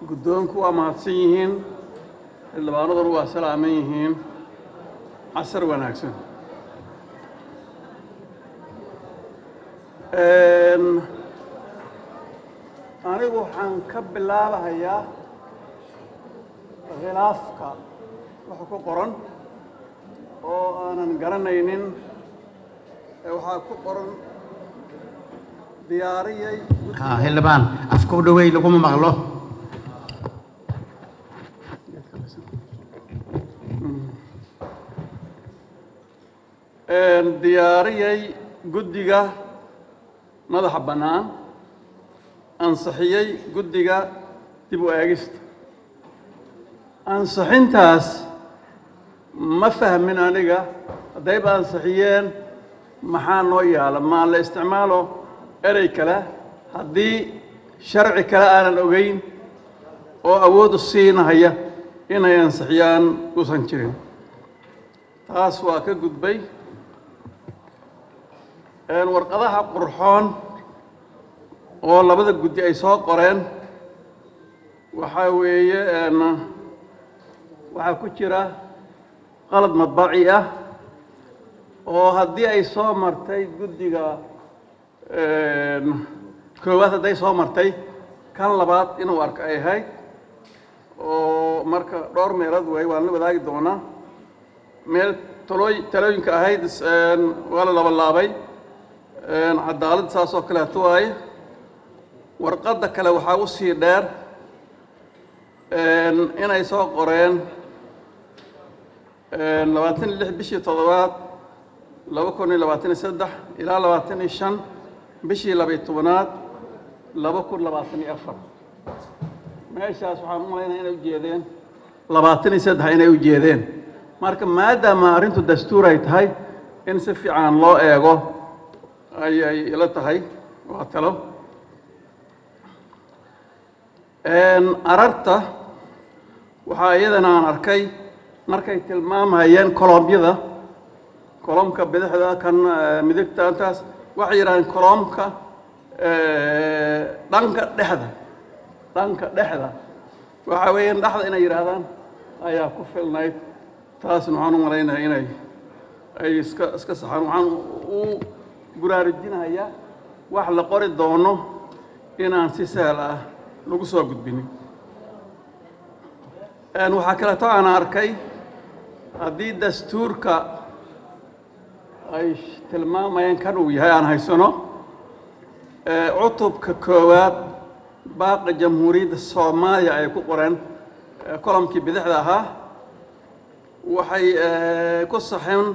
guddoonku waa mahadsan yihiin xildhibaanaduna waa salaaman yihiin casar wanaagsan anigu waxaan ka bilaabahayaa khilaafka waxa ku qoran oo aanan garanaynin waxaa ku qoran diyaariyay xildhibaan afka u dhaweey laguma maqlo diyaariyay guddiga madaxa bannaan ansixiyey guddiga dib u eegista ansixintaas ma fahmin aniga haddayba ansixiyeen maxaa noo yaala maa la isticmaalo erey kale haddii sharci kale aanan ogeyn oo awood u siinahaya inay ansixiyaan uusan jirin taas waa ka gudbay warqadaha qurxoon oo labada guddi ay soo qoreen waxaa weeye waxaa ku jira qalad madbaci ah oo haddii ay soo martay guddiga koowaad hadday soo martay kan labaad inuu arko ay ahayd oo marka dhowr meelood way waan la wadaagi doonaa meel talooyinka ahayd waa la labalaabay cadaalad saas oo kaleeto waaye warqadda kale waxaa u sii dheer inay soo qoreen 26 bishii toddobaad 2023 ilaa 25 bishii 12aad 2024 meeshaas waxaan u malaynaya inay ujeedeen 23 inay ujeedeen marka maadaama arrintu dastuur ay tahay in si fiican loo eego ayay ila tahay waa talo ararta waxaa iyadana aan arkay markay tilmaamayeen kolomyada kolomka bidixda kan midigta intaas waxay yidhahdeen kolomka dhanka dhexda waxaa weeyaan dhexda inay yidhaahdaan ayaa ku filnayd taasna waxaan u malaynayaa inay ay iska saxaan waxaan u buraarujinayaa wax la qori doono inaan si sahal ah lagu soo gudbinin waxaa kaleeto aan arkay haddii dastuurka ay tilmaamayeen kan uu yahay aan haysano cutubka koowaad baaqa jamhuuriyadda soomaaliya ay ku qoreen kolomkii bidixda ahaa waxay ku saxeen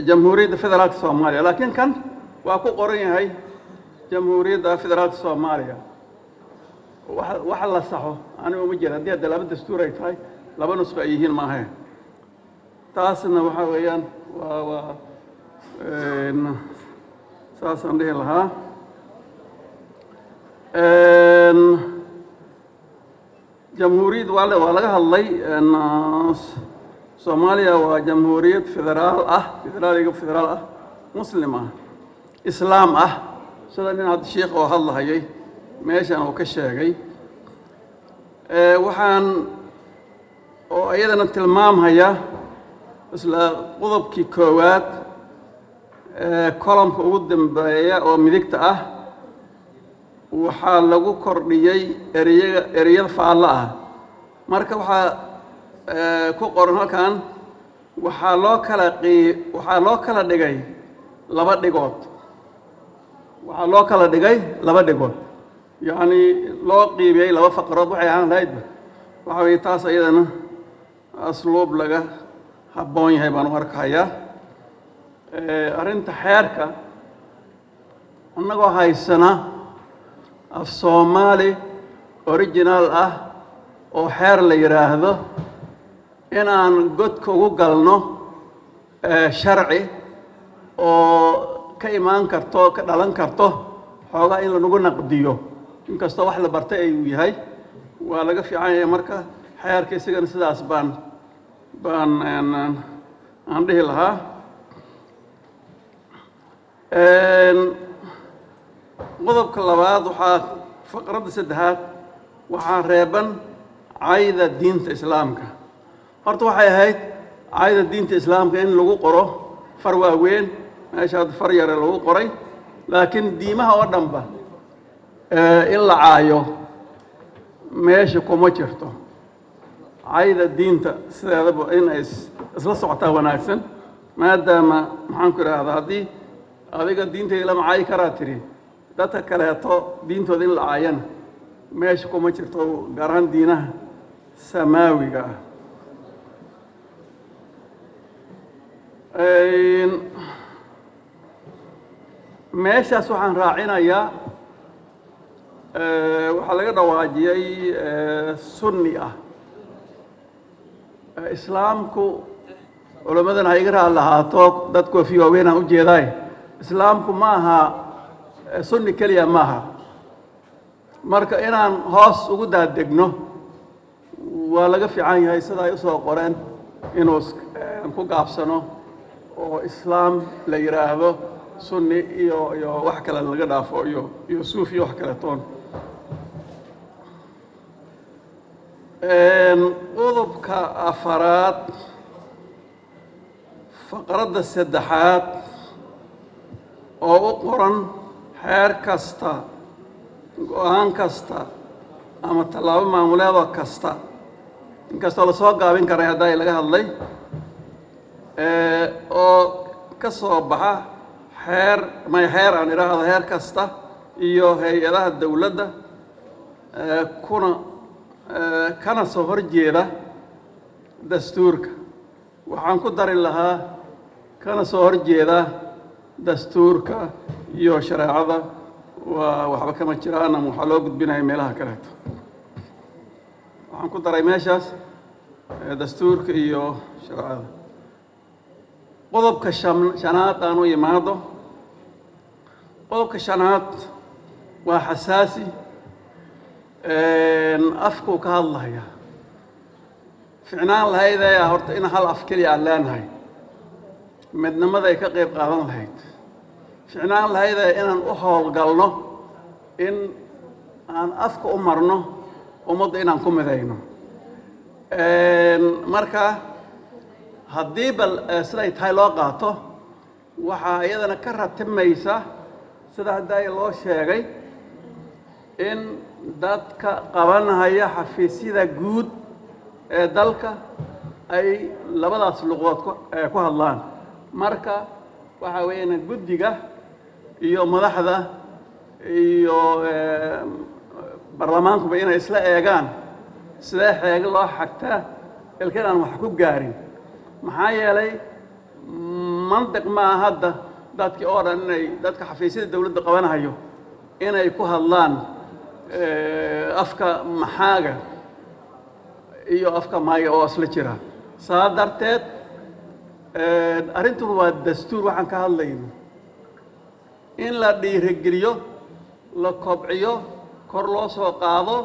jamhuuriyadda federaalka soomaaliya laakiin kan waa ku qoran yahay jamhuuriyadda federaalka soomaaliya wax la saxo aniga uma jira haddii hadda laba dastuur ay tahay laba nusqo ay yihiin maahe taasna waxaa weeyaan waa saasaan dhihi lahaa jamhuuriyad waa laga hadlay soomaaliya waa jamhuuriyad federaal ah muslim ah islaam ah sida nin hadda sheekh oo hadlahayay meeshan uu ka sheegay waxaan oo iyadana tilmaamhaya isla qodobkii koowaad kolomka ugu dambeeya oo midigta ah waxaa lagu kordhiyey ereyada faallo ah marka waxaa ku qoran halkan waxaa loo kala dhigay laba dhigood waxaa loo kala dhigay laba dhigood yacni loo qiibiyey laba faqrood waxay ahaan lahaydba waxa weeye taas iyadana asluub laga habboon yahay baan u arkahayaa arrinta xeerka annagoo haysana af soomaali original ah oo xeer la yidhaahdo in aan godka ugu galno sharci oo ka imaan karto ka dhalan karto xoogaa in lanagu naqdiyo inkastoo wax la bartay ayuu yahay waa laga fiican yahay marka xeerka isagana sidaas baan aan dhihi lahaa qodobka labaad waxaa faqradda saddexaad waxaa reeban cayda diinta islaamka. horta waxay ahayd cayda diinta islaamka in lagu qoro far waaweyn meeshaad far yare lagu qoray, laakiin diimaha oo dhanba in la caayo meesha kuma jirto. cayda diinta sideedaba in ay isla socotaa wanaagsan, maadaama maxaan ku idhaahdaa haddii adiga diintayda lama caayi karaa tiri, dadka kaleeto diintooda in la caayana meesha kuma jirto, gaar ahaan diinaha samaawiga ah. meeshaas waxaan raacinayaa waxaa laga dhawaajiyey sunni ah. islaamku culammadan ha iga raali lahaato, dad koofi waaweyn aan u jeedaay, islaamku ma aha sunni keliya maaha. marka inaan hoos ugu daadegno waa laga fiican yahay sida ay usoo qoreen inuu ku gaabsano oo islaam la yiraahdo, sunni iyo wax kale laga dhaafo iyo suufi iyo wax kale toon. qodobka afaraad faqradda saddexaad oo u qoran xeer kasta, go-aan kasta ama tallaabo maamuleeda kasta, inkastoo lasoo gaabin karay hadda ay laga hadlay, oo ka soo baxa xeer aan idhaahdo heer kasta iyo hay-adaha dowladda kana soo horjeeda dastuurka. waxaan ku dari lahaa kana soo horjeeda dastuurka iyo shareecada waa waxba kama jiraan, ama waxaa loo gudbinaya meelaha kaleeto. waxaan ku daray meeshaas dastuurka iyo shareecada. qodobka shanaad aan u imaado. qodobka shanaad waa xasaasi, afkuu ka hadlaya. ficnaan lahayd ayaa horta in hal af keliya aan leenahay, midnimada ay ka qayb qaadan lahayd. ficnaan lahayd ayaa inaan u howlgalno in aan afka u marno ummadda inaan ku midayno. marka haddii bal siday tahay loo qaato, waxaa iyadana ka ratimaysa sida hadda loo sheegay in dadka qabanaya xafiisyada guud ee dalka ay labadaas luqadood ku hadlaan. marka waxa weeyaan guddiga iyo madaxda iyo baarlamaankuba inay isla eegaan sidee xeego loo xagtaa ilkaan aan wax ku gaarin. maxaa yeelay mantiq maaha hadda dadkii oo dhan inay dadka xafiisyada dowladda qabanayo inay ku hadlaan afka maxaaga iyo afka maaya oo isla jira. saa darteed arrintuna waa dastuur waxaan ka hadlayno, in la dhiirigeliyo, la kobciyo, kor loo soo qaado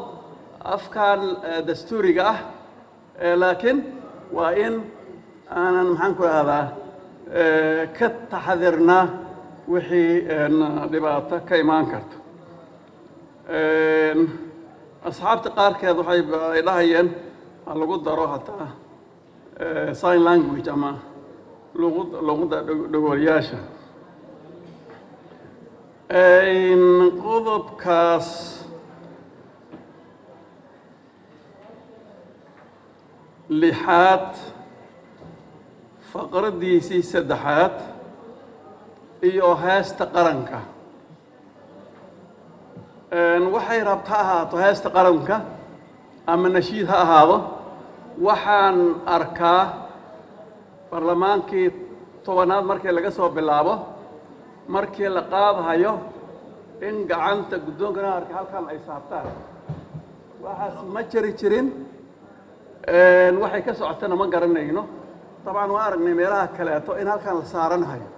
afkaan dastuuriga ah, laakiin waa in aanan maxaan ku ahdaa ka taxadirnaa wixii dhibaato ka imaan karta. asxaabta qaarkeed waxay dhahayeen ha lagu daro hataa sign language ama luqadda dhagoolayaasha. qodobkaas lixaad faqraddiisii saddexaad iyo heesta qaranka. waxay rabta ahaato heesta qaranka ama nashiid ha ahaado. waxaan arkaa barlamaankii 10aad markii laga soo bilaabo, markii la qaadayo in gacanta guddoonkana arka halkan ay saartaan. waxaas ma jiri jirin, waxay ka socotana ma garanayno. طبعا waan aragnay meelaha kaleeto in halkan la saaranayo.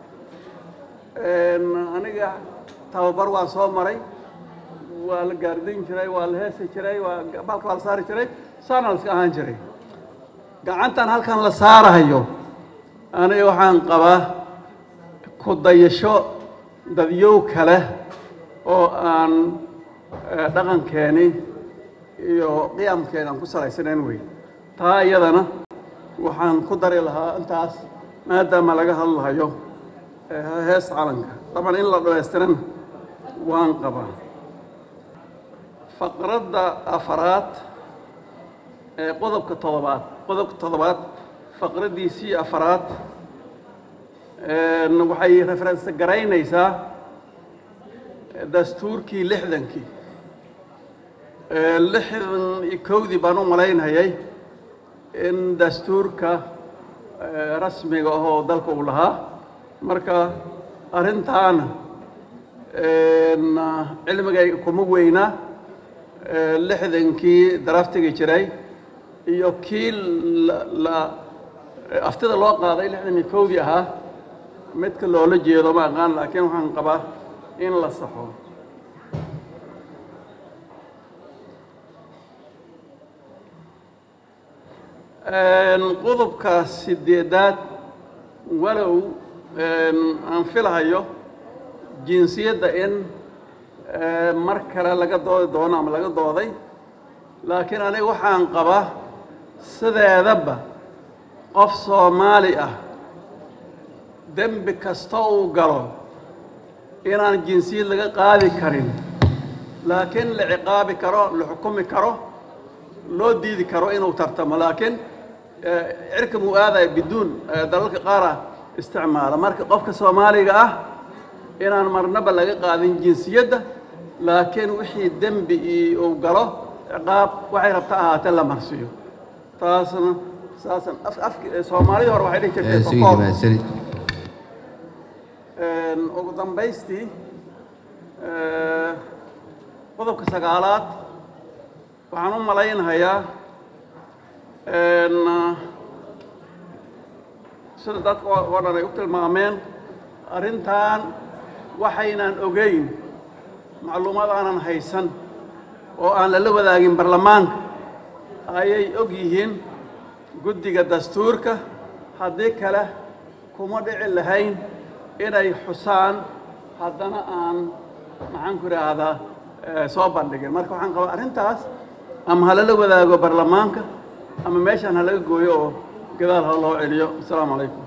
aniga tababar waan soo maray, waa la gaardin jiray, waa la heesi jiray, balka waa la saari jiray, saana la iska ahaan jiray. gacantan halkan la saarayo aniga waxaan qabaa ku dayasho dadyow kale oo aan dhaqankeeni iyo qiyamkeena aan ku salaysanayn wey taa iyadana waxaan ku dari lahaa intaas maadaama laga hadlayo hees calanka طبعا in la dhamaystiran waan qabaa faqradda afaraad qodobka toddobaad faqraddiisii afaraad waxay reference garaynaysaa dastuurkii lixdankii kowdii baan u malaynayay in dastuurka rasmiga ahoo dalka uu lahaa marka arrintaana cilmigayga kuma weyna lixdankii draftiga jiray iyo kii aftida loo qaaday lixdankii kowdii ahaa midka loola jeedo ma aqaan laakiin waxaan qabaa in la saxo qodobka sideedaad walow aan filahayo jinsiyadda in mar kale laga doodi doono ama laga dooday laakiin aniga waxaan qabaa sideedaba qof Soomaali ah dembi kasta uu galo inaan jinsiyad laga qaadi karin laakiin la ciqaabi karo la xukumi karo loo diidi karo inuu tartamo laakiin cirka muu aaday biduun dalalka qaar isticmaala marka qofka Soomaaliga ah inaan marnaba laga qaadin jinsiyadda laakiin wixii dembi uu galo ciqaab waxay rabtaa ahaatee la marsiyo taasna saasan Soomaalida hore waxay dhihi jirtay ugu dambaystii qodobka sagaalaad waxaan u malaynayaa sida dadka oo dhan ay u tilmaameen arrintan waxaynan ogeyn macluumaad aanan haysan oo aan lala wadaagin baarlamaanka ayay og yihiin guddiga dastuurka haddii kale kuma dhici lahayn inay xusaan haddana aan maxaan ku idhaahdaa soo bandhigin marka waxaan qabaa arrintaas ama ha lala wadaago baarlamaanka ama meeshaan ha laga gooyo oo gadaal ha loo celiyo asalaamu calaykum